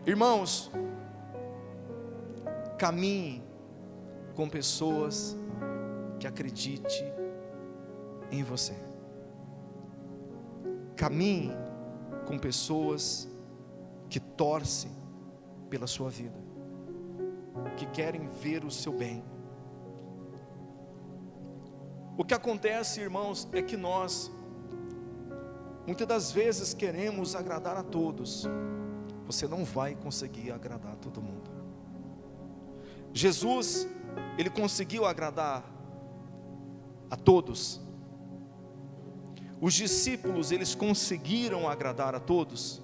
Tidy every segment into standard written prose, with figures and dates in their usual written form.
Irmãos, caminhe com pessoas que acreditem em você. Caminhe com pessoas que torcem pela sua vida, que querem ver o seu bem. O que acontece, irmãos, é que nós muitas das vezes queremos agradar a todos. Você não vai conseguir agradar a todo mundo. Jesus, Ele conseguiu agradar a todos. Os discípulos, eles conseguiram agradar a todos.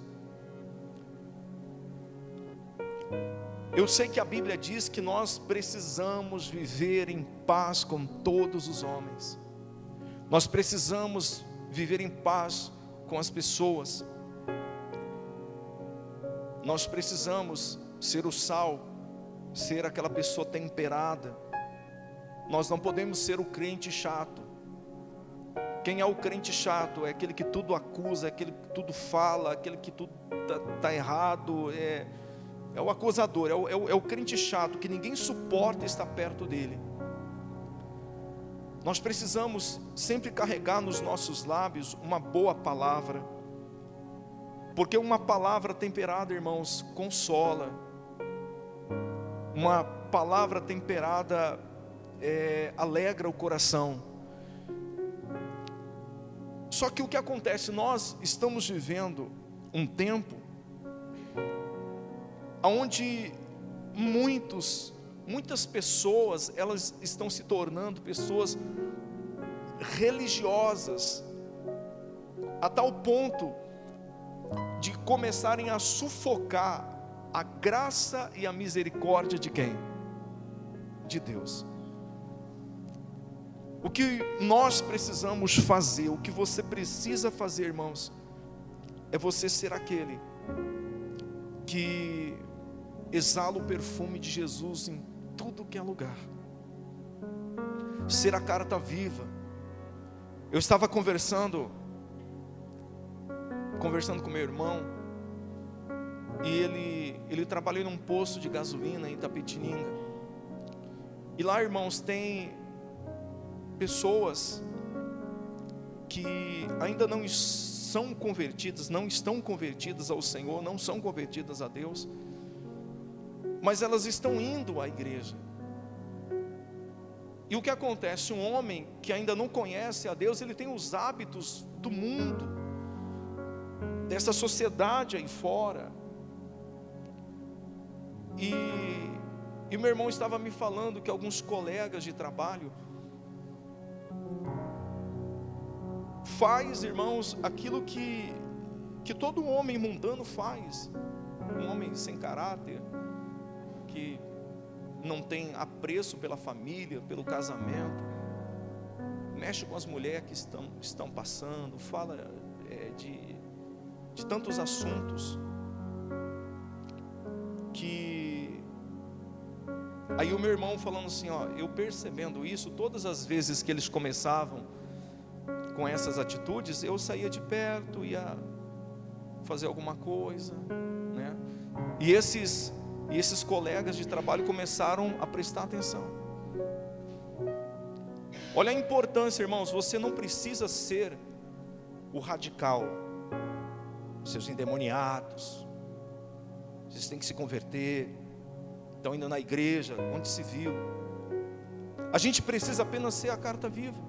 Eu sei que a Bíblia diz que nós precisamos viver em paz com todos os homens. Nós precisamos viver em paz com as pessoas. Nós precisamos ser o sal, ser aquela pessoa temperada. Nós não podemos ser o crente chato. Quem é o crente chato? É aquele que tudo acusa, é aquele que tudo fala, aquele que tudo está errado, é o acusador, é o crente chato, que ninguém suporta estar perto dele. Nós precisamos sempre carregar nos nossos lábios uma boa palavra, porque uma palavra temperada, irmãos, consola. Uma palavra temperada alegra o coração. Só que o que acontece, nós estamos vivendo um tempo onde muitas pessoas, elas estão se tornando pessoas religiosas, a tal ponto de começarem a sufocar a graça e a misericórdia de quem? De Deus. O que nós precisamos fazer, o que você precisa fazer, irmãos, é você ser aquele que exala o perfume de Jesus em tudo que é lugar. Ser a carta viva. Eu estava conversando com meu irmão, e ele trabalha num posto de gasolina em Itapetininga. E lá, irmãos, tem pessoas que ainda não são convertidas, não estão convertidas ao Senhor, não são convertidas a Deus, mas elas estão indo à igreja. E o que acontece? Um homem que ainda não conhece a Deus, ele tem os hábitos do mundo, dessa sociedade aí fora. E meu irmão estava me falando que alguns colegas de trabalho faz, irmãos, aquilo que todo homem mundano faz. Um homem sem caráter, que não tem apreço pela família, pelo casamento, mexe com as mulheres que estão passando, fala de tantos assuntos, que aí o meu irmão falando assim, eu percebendo isso, todas as vezes que eles começavam com essas atitudes, eu saía de perto, ia fazer alguma coisa, né? E esses colegas de trabalho começaram a prestar atenção. Olha a importância, irmãos, você não precisa ser o radical, seus endemoniados, vocês têm que se converter, estão indo na igreja, onde se viu. A gente precisa apenas ser a carta viva.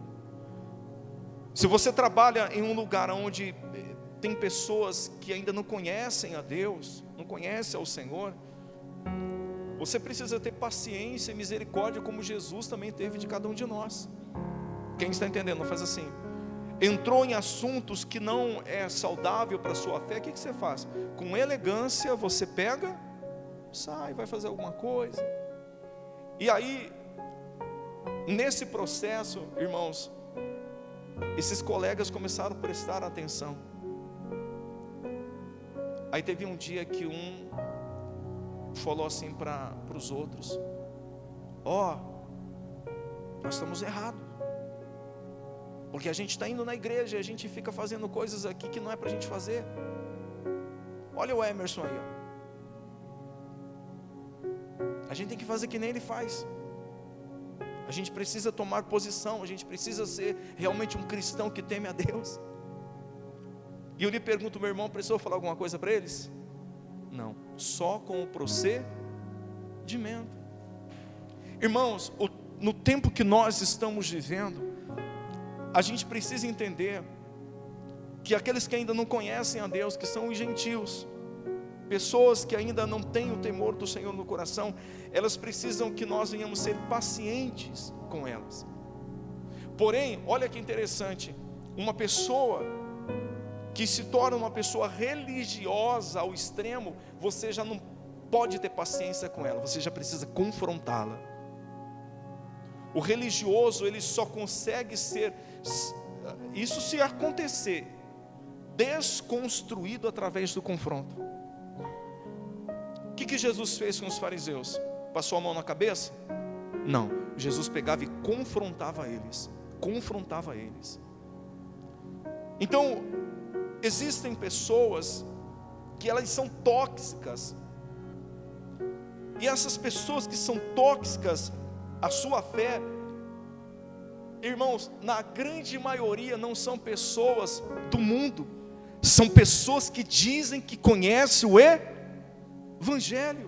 Se você trabalha em um lugar onde tem pessoas que ainda não conhecem a Deus, não conhecem ao Senhor, você precisa ter paciência e misericórdia, como Jesus também teve de cada um de nós. Quem está entendendo? Não faz assim. Entrou em assuntos que não é saudável para a sua fé, o que você faz? Com elegância você pega, sai, vai fazer alguma coisa. E aí, nesse processo, irmãos, esses colegas começaram a prestar atenção. Aí teve um dia que um falou assim para os outros: nós estamos errados, porque a gente está indo na igreja e a gente fica fazendo coisas aqui que não é para a gente fazer. Olha o Emerson aí, A gente tem que fazer que nem ele faz. A gente precisa tomar posição, a gente precisa ser realmente um cristão que teme a Deus. E eu lhe pergunto, meu irmão, precisou falar alguma coisa para eles? Não, só com o procedimento. Irmãos, no tempo que nós estamos vivendo, a gente precisa entender que aqueles que ainda não conhecem a Deus, que são os gentios, pessoas que ainda não têm o temor do Senhor no coração, elas precisam que nós venhamos ser pacientes com elas. Porém, olha que interessante, uma pessoa que se torna uma pessoa religiosa ao extremo, você já não pode ter paciência com ela, você já precisa confrontá-la. O religioso, ele só consegue ser, isso se acontecer, desconstruído através do confronto. O que Jesus fez com os fariseus? Passou a mão na cabeça? Não, Jesus pegava e confrontava eles. Então, existem pessoas que elas são tóxicas, e essas pessoas que são tóxicas à sua fé, irmãos, na grande maioria não são pessoas do mundo, são pessoas que dizem que conhecem o Evangelho.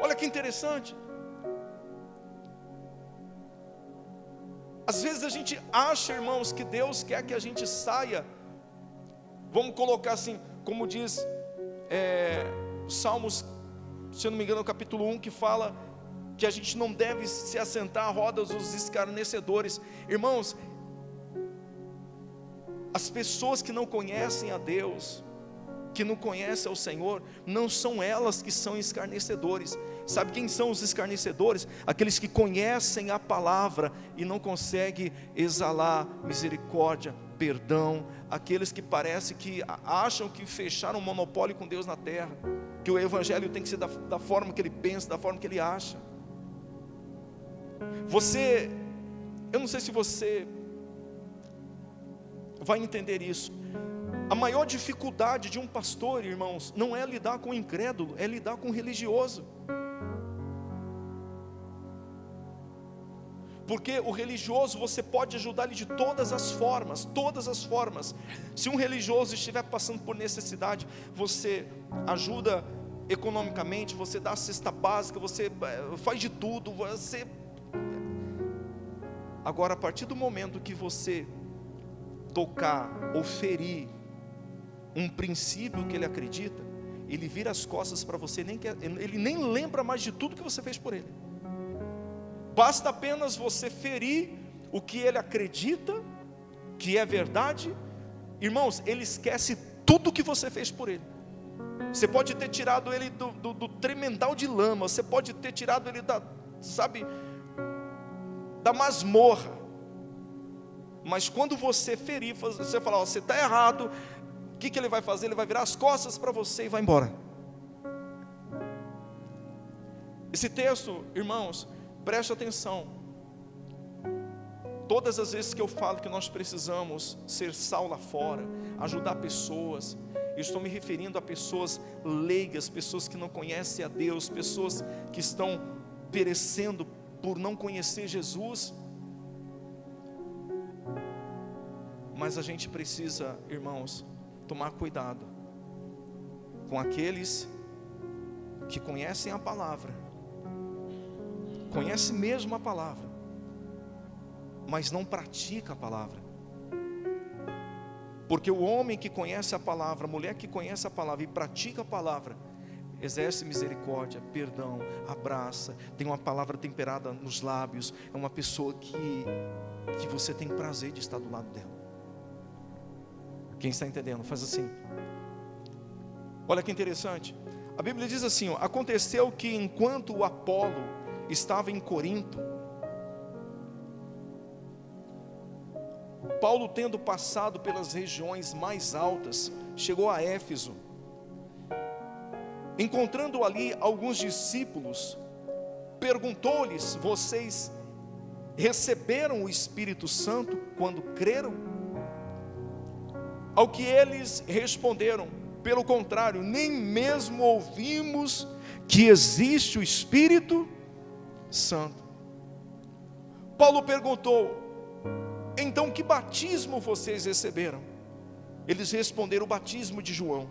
Olha que interessante. Às vezes a gente acha, irmãos, que Deus quer que a gente saia, vamos colocar assim, como diz Salmos, se eu não me engano, no capítulo 1, que fala que a gente não deve se assentar à roda dos escarnecedores. Irmãos, as pessoas que não conhecem a Deus, que não conhecem ao Senhor, não são elas que são escarnecedores. Sabe quem são os escarnecedores? Aqueles que conhecem a palavra e não conseguem exalar misericórdia, perdão. Aqueles que parecem que acham que fecharam um monopólio com Deus na terra, que o Evangelho tem que ser da forma que ele pensa, da forma que ele acha. Eu não sei se você vai entender isso. A maior dificuldade de um pastor, irmãos, não é lidar com o incrédulo, é lidar com o religioso. Porque o religioso, você pode ajudar ele de todas as formas. Se um religioso estiver passando por necessidade, você ajuda economicamente, você dá a cesta básica, você faz de tudo, Agora, a partir do momento que você tocar ou ferir um princípio que ele acredita, ele vira as costas para você, ele nem lembra mais de tudo que você fez por ele. Basta apenas você ferir o que ele acredita que é verdade. Irmãos, ele esquece tudo que você fez por ele. Você pode ter tirado ele do tremendal de lama, você pode ter tirado ele da masmorra, mas quando você ferir, você falar, você está errado, o que ele vai fazer? Ele vai virar as costas para você e vai embora. Esse texto, irmãos, preste atenção. Todas as vezes que eu falo que nós precisamos ser sal lá fora, ajudar pessoas, eu estou me referindo a pessoas leigas, pessoas que não conhecem a Deus, pessoas que estão perecendo por não conhecer Jesus. Mas a gente precisa, irmãos, tomar cuidado com aqueles que conhecem a palavra, conhecem mesmo a palavra, mas não pratica a palavra. Porque o homem que conhece a palavra, a mulher que conhece a palavra e pratica a palavra, exerce misericórdia, perdão, abraça, tem uma palavra temperada nos lábios, é uma pessoa que você tem prazer de estar do lado dela. Quem está entendendo? Faz assim. Olha que interessante. A Bíblia diz assim, aconteceu que enquanto o Apolo estava em Corinto, Paulo, tendo passado pelas regiões mais altas, chegou a Éfeso. Encontrando ali alguns discípulos, perguntou-lhes: vocês receberam o Espírito Santo quando creram? Ao que eles responderam: pelo contrário, nem mesmo ouvimos que existe o Espírito Santo. Paulo perguntou: então que batismo vocês receberam? Eles responderam: o batismo de João.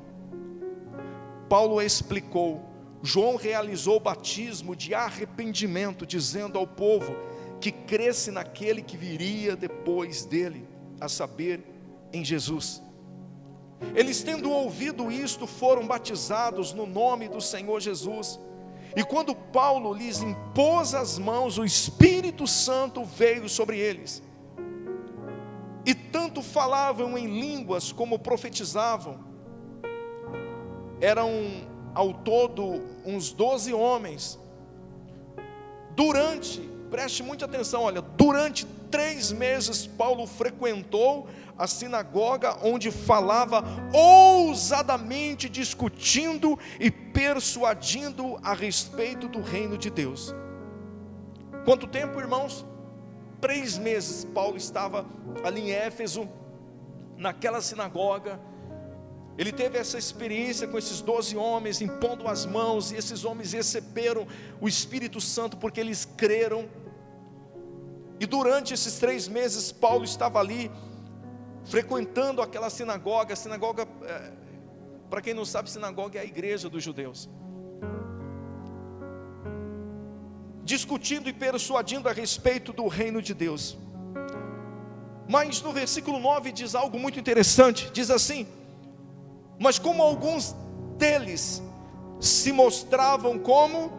Paulo explicou: João realizou o batismo de arrependimento, dizendo ao povo que cresce naquele que viria depois dele, a saber, em Jesus. Eles, tendo ouvido isto, foram batizados no nome do Senhor Jesus. E quando Paulo lhes impôs as mãos, o Espírito Santo veio sobre eles. E tanto falavam em línguas como profetizavam. Eram ao todo uns 12 homens. Preste muita atenção, olha, durante 3 meses Paulo frequentou a sinagoga, onde falava ousadamente, discutindo e persuadindo a respeito do reino de Deus. Quanto tempo, irmãos? 3 meses Paulo estava ali em Éfeso, naquela sinagoga. Ele teve essa experiência com esses 12 homens, impondo as mãos, e esses homens receberam o Espírito Santo, porque eles creram. E durante esses 3 meses, Paulo estava ali, frequentando aquela sinagoga. A sinagoga, para quem não sabe, sinagoga é a igreja dos judeus. Discutindo e persuadindo a respeito do reino de Deus. Mas no versículo 9 diz algo muito interessante, diz assim: mas como alguns deles se mostravam como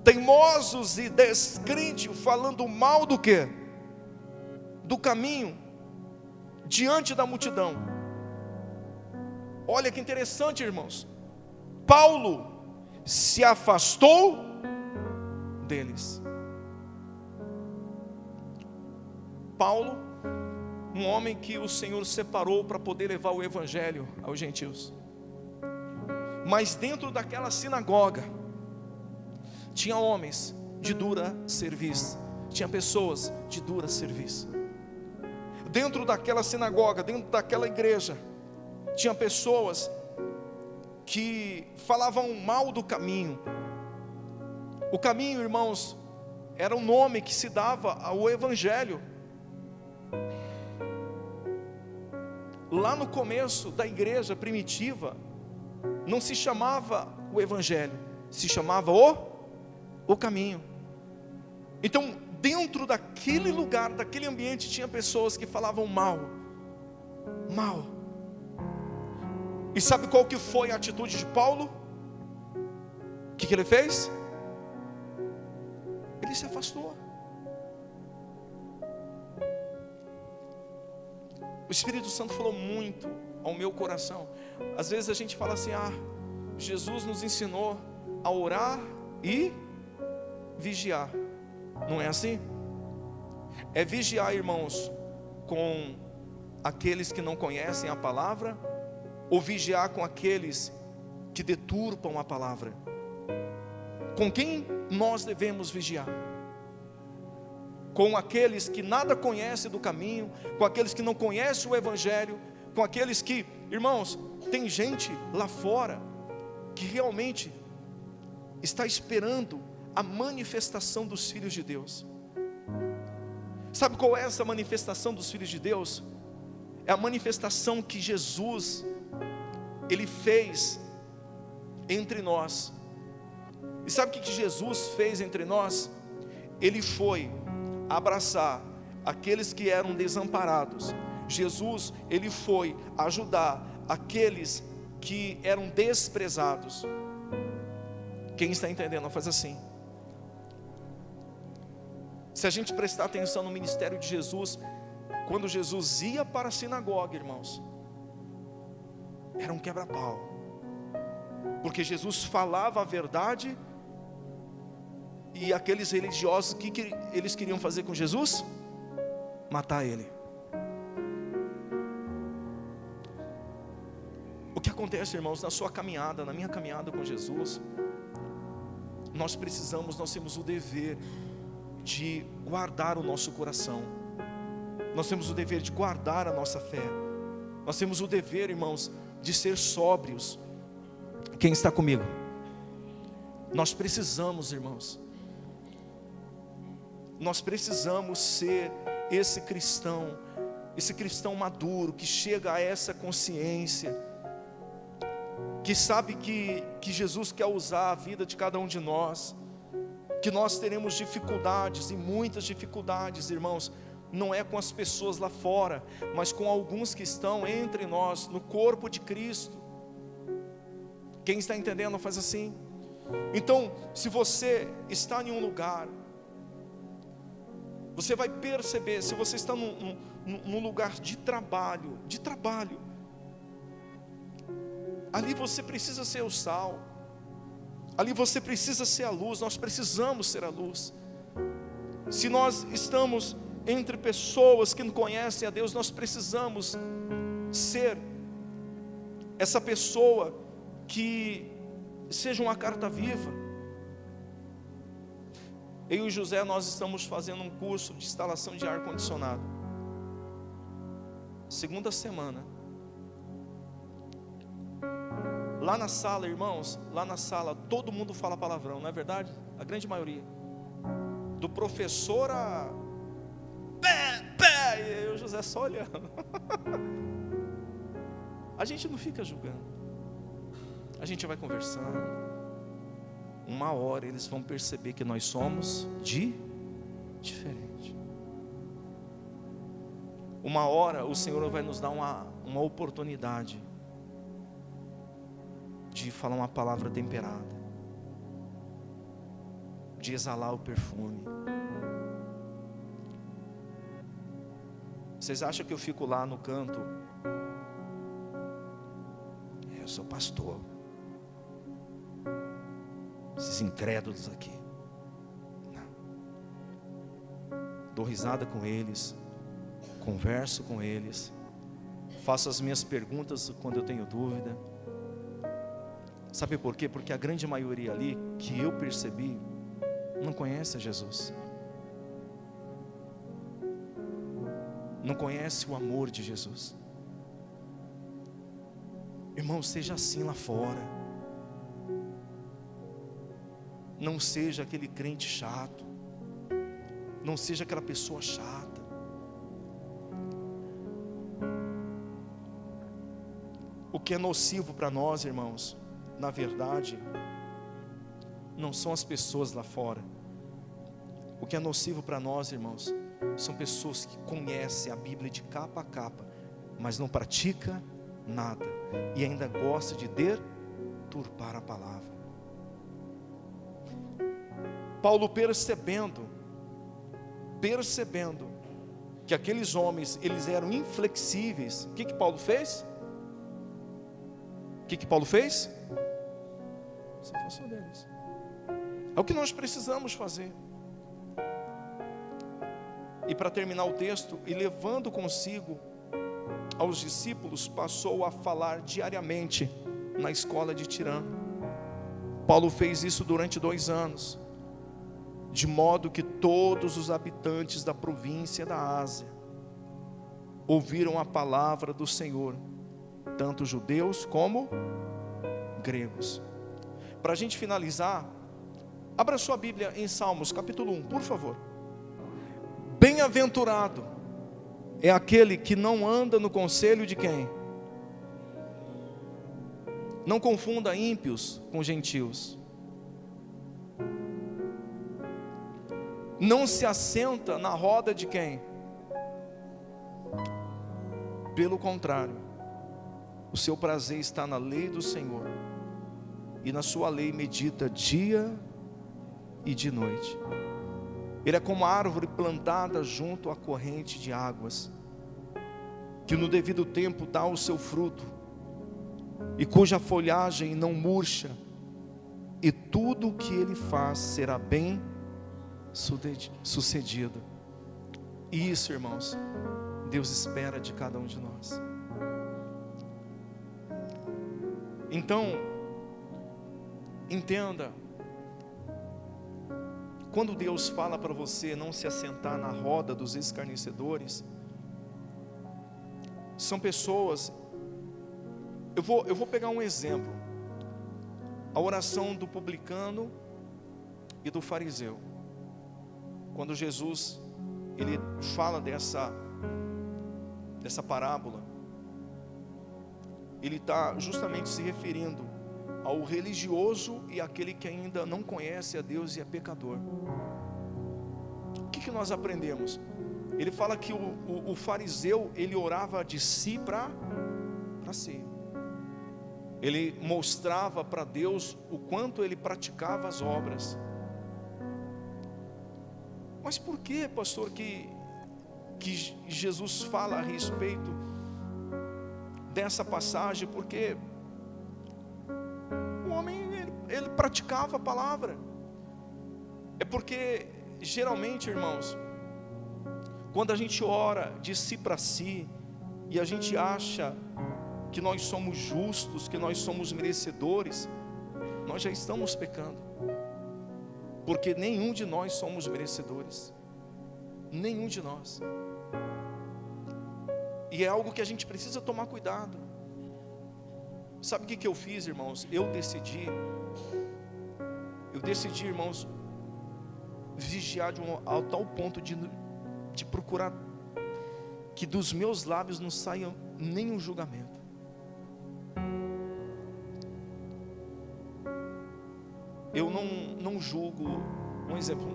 teimosos e descrentes, falando mal do quê? Do caminho, diante da multidão. Olha que interessante, irmãos. Paulo se afastou deles. Paulo, um homem que o Senhor separou para poder levar o evangelho aos gentios. Mas dentro daquela sinagoga tinha homens de dura serviço, tinha pessoas de dura serviço. Dentro daquela sinagoga, dentro daquela igreja, tinha pessoas que falavam mal do caminho. O caminho, irmãos, era o nome que se dava ao evangelho. Lá no começo da igreja primitiva, não se chamava o evangelho, se chamava o caminho. Então, dentro daquele lugar, daquele ambiente, tinha pessoas que falavam mal. E sabe qual que foi a atitude de Paulo? O que ele fez? Ele se afastou. O Espírito Santo falou muito ao meu coração. Às vezes a gente fala assim: Jesus nos ensinou a orar e vigiar. Não é assim? É vigiar, irmãos, com aqueles que não conhecem a palavra, ou vigiar com aqueles que deturpam a palavra? Com quem nós devemos vigiar? Com aqueles que nada conhecem do caminho, com aqueles que não conhecem o evangelho, com aqueles que, irmãos, tem gente lá fora que realmente está esperando a manifestação dos filhos de Deus. Sabe qual é essa manifestação dos filhos de Deus? É a manifestação que Jesus, Ele fez entre nós. E sabe o que Jesus fez entre nós? Ele foi abraçar aqueles que eram desamparados. Jesus, Ele foi ajudar aqueles que eram desprezados. Quem está entendendo, faz assim. Se a gente prestar atenção no ministério de Jesus, quando Jesus ia para a sinagoga, irmãos, era um quebra-pau, porque Jesus falava a verdade. E aqueles religiosos, o que eles queriam fazer com Jesus? Matar Ele. O que acontece, irmãos, na sua caminhada, na minha caminhada com Jesus, nós temos o dever de guardar o nosso coração. Nós temos o dever de guardar a nossa fé. Nós temos o dever, irmãos, de ser sóbrios. Quem está comigo? Nós precisamos, irmãos, nós precisamos ser esse cristão maduro, que chega a essa consciência, que sabe que Jesus quer usar a vida de cada um de nós, que nós teremos dificuldades, e muitas dificuldades, irmãos, não é com as pessoas lá fora, mas com alguns que estão entre nós, no corpo de Cristo. Quem está entendendo faz assim. Então, se você está em um lugar, você vai perceber, se você está num lugar de trabalho, ali você precisa ser o sal, ali você precisa ser a luz, nós precisamos ser a luz. Se nós estamos entre pessoas que não conhecem a Deus, nós precisamos ser essa pessoa que seja uma carta viva. Eu e o José, nós estamos fazendo um curso de instalação de ar-condicionado. Segunda semana. Lá na sala, irmãos, lá na sala, todo mundo fala palavrão, não é verdade? A grande maioria. Do professor a... pé, e eu e o José só olhando. A gente não fica julgando. A gente vai conversando. Uma hora eles vão perceber que nós somos diferente. Uma hora o Senhor vai nos dar uma oportunidade de falar uma palavra temperada, de exalar o perfume. Vocês acham que eu fico lá no canto? Eu sou pastor. Esses incrédulos aqui. Não. Dou risada com eles, converso com eles, faço as minhas perguntas quando eu tenho dúvida. Sabe por quê? Porque a grande maioria ali, que eu percebi, não conhece a Jesus, não conhece o amor de Jesus. Irmão, seja assim lá fora. Não seja aquele crente chato, não seja aquela pessoa chata. O que é nocivo para nós, irmãos, na verdade, não são as pessoas lá fora. O que é nocivo para nós, irmãos, são pessoas que conhecem a Bíblia de capa a capa, mas não pratica nada, e ainda gosta de deturpar a palavra. Paulo percebendo que aqueles homens, eles eram inflexíveis, o que Paulo fez? Se afastou deles. É o que nós precisamos fazer. E para terminar o texto, e levando consigo aos discípulos, passou a falar diariamente na escola de Tirano. Paulo fez isso durante 2 anos, de modo que todos os habitantes da província da Ásia ouviram a palavra do Senhor, tanto judeus como gregos. Para a gente finalizar, abra sua Bíblia em Salmos capítulo 1, por favor. Bem-aventurado é aquele que não anda no conselho de quem? Não confunda ímpios com gentios. Não se assenta na roda de quem? Pelo contrário, o seu prazer está na lei do Senhor, e na sua lei medita dia e de noite. Ele é como a árvore plantada junto à corrente de águas, que no devido tempo dá o seu fruto, e cuja folhagem não murcha, e tudo o que ele faz será bem sucedido. E isso, irmãos, Deus espera de cada um de nós. Então, entenda, quando Deus fala para você não se assentar na roda dos escarnecedores, são pessoas. Eu vou pegar um exemplo. a oração do publicano e do fariseu. Quando Jesus ele fala dessa parábola, ele está justamente se referindo ao religioso e aquele que ainda não conhece a Deus e é pecador. O que nós aprendemos? Ele fala que o fariseu, ele orava de si para si. Ele mostrava para Deus o quanto ele praticava as obras. Mas por que, pastor, que Jesus fala a respeito dessa passagem? Porque o homem, ele praticava a palavra. É porque, geralmente, irmãos, quando a gente ora de si para si, e a gente acha que nós somos justos, que nós somos merecedores, nós já estamos pecando. Porque nenhum de nós somos merecedores. Nenhum de nós. E é algo que a gente precisa tomar cuidado. Sabe o que eu fiz, irmãos? Eu decidi, irmãos, vigiar ao tal ponto de procurar que dos meus lábios não saia nenhum julgamento. Eu não julgo. Um exemplo,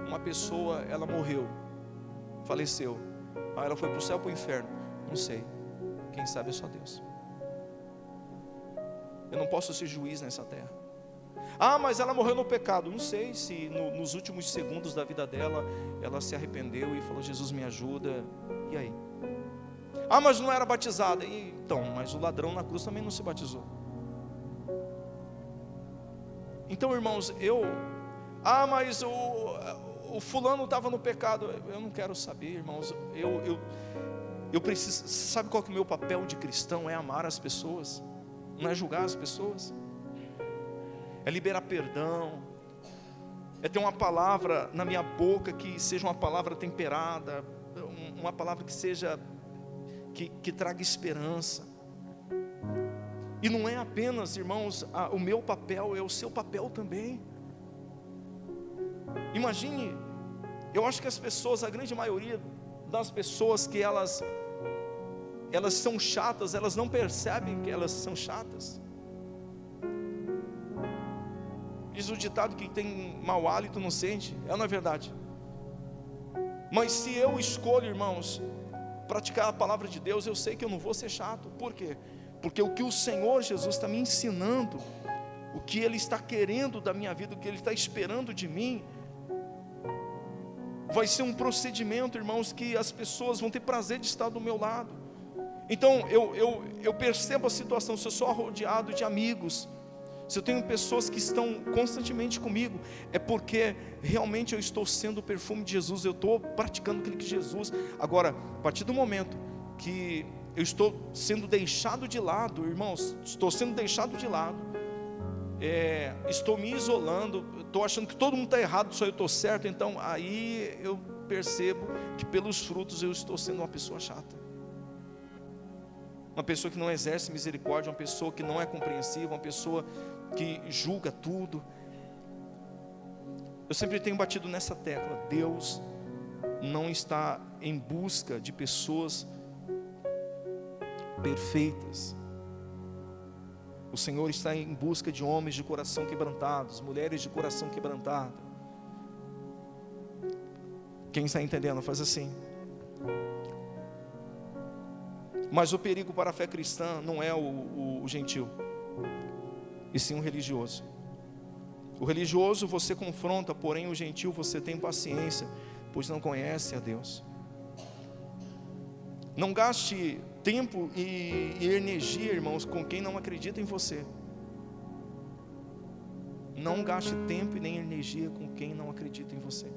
uma pessoa, ela morreu, faleceu, ela foi para o céu ou para o inferno, não sei, quem sabe é só Deus. Eu não posso ser juiz nessa terra. Mas ela morreu no pecado. Não sei se nos últimos segundos da vida dela, ela se arrependeu e falou: Jesus, me ajuda. E aí? Mas não era batizada. Então, mas o ladrão na cruz também não se batizou. Então, irmãos, mas o fulano estava no pecado. Eu não quero saber, irmãos. Eu preciso. Sabe qual que é o meu papel de cristão? É amar as pessoas, não é julgar as pessoas, é liberar perdão, é ter uma palavra na minha boca que seja uma palavra temperada, uma palavra que seja, que traga esperança. E não é apenas, irmãos, o meu papel, é o seu papel também. Imagine, eu acho que as pessoas, a grande maioria das pessoas que elas são chatas, elas não percebem que elas são chatas. Diz o ditado que tem mau hálito não sente. Não é verdade? Mas se eu escolho, irmãos, praticar a palavra de Deus, eu sei que eu não vou ser chato. Por quê? Porque o que o Senhor Jesus está me ensinando, o que Ele está querendo da minha vida, o que Ele está esperando de mim, vai ser um procedimento, irmãos, que as pessoas vão ter prazer de estar do meu lado. Então eu percebo a situação. Se eu sou rodeado de amigos, se eu tenho pessoas que estão constantemente comigo, é porque realmente eu estou sendo o perfume de Jesus, eu estou praticando aquilo que Jesus. Agora, a partir do momento que eu estou sendo deixado de lado, irmãos, estou sendo deixado de lado, estou me isolando, estou achando que todo mundo está errado, só eu estou certo, então aí eu percebo que pelos frutos eu estou sendo uma pessoa chata, uma pessoa que não exerce misericórdia, uma pessoa que não é compreensiva, uma pessoa que julga tudo. Eu sempre tenho batido nessa tecla: Deus não está em busca de pessoas perfeitas. O Senhor está em busca de homens de coração quebrantados, mulheres de coração quebrantado. Quem está entendendo, faz assim. Mas o perigo para a fé cristã não é o gentil, e sim o religioso. O religioso você confronta, porém o gentil você tem paciência, pois não conhece a Deus. Não gaste tempo e energia, irmãos, com quem não acredita em você. Não gaste tempo e nem energia com quem não acredita em você.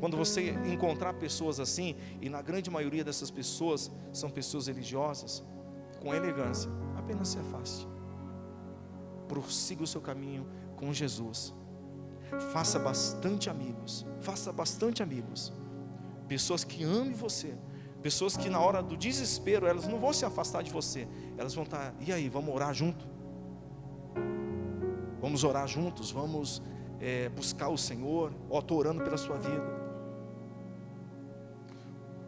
Quando você encontrar pessoas assim, e na grande maioria dessas pessoas são pessoas religiosas, com elegância, apenas se afaste. Prossiga o seu caminho com Jesus. Faça bastante amigos. Pessoas que amem você. Pessoas que na hora do desespero, elas não vão se afastar de você. Elas vão estar: e aí, vamos orar junto? Vamos orar juntos, vamos buscar o Senhor. Estou orando pela sua vida.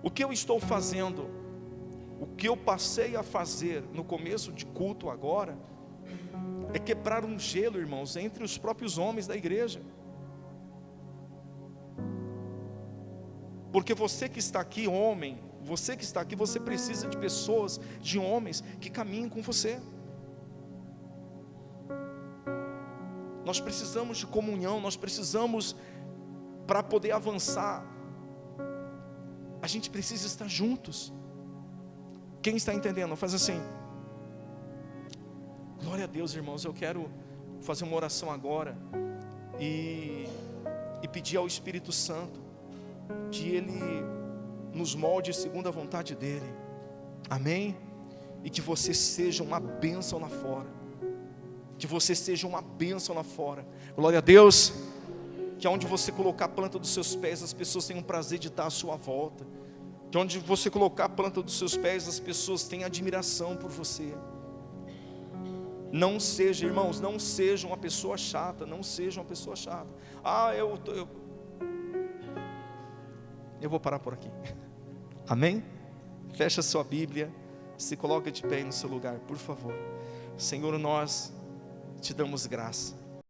O que eu estou fazendo, o que eu passei a fazer no começo de culto agora, é quebrar um gelo, irmãos, entre os próprios homens da igreja. Porque você que está aqui, homem, você que está aqui, você precisa de pessoas, de homens que caminhem com você. Nós precisamos de comunhão, nós precisamos, para poder avançar, a gente precisa estar juntos. Quem está entendendo? Faz assim. Glória a Deus, irmãos. Eu quero fazer uma oração agora e pedir ao Espírito Santo que Ele nos molde segundo a vontade dEle. Amém? E que você seja uma bênção lá fora. Que você seja uma bênção lá fora. Glória a Deus. Que onde você colocar a planta dos seus pés, as pessoas tenham prazer de estar à sua volta. Que onde você colocar a planta dos seus pés, as pessoas tenham admiração por você. Não seja, irmãos, não seja uma pessoa chata. Não seja uma pessoa chata. Eu vou parar por aqui. Amém? Fecha sua Bíblia. Se coloca de pé aí no seu lugar, por favor. Senhor, nós te damos graça.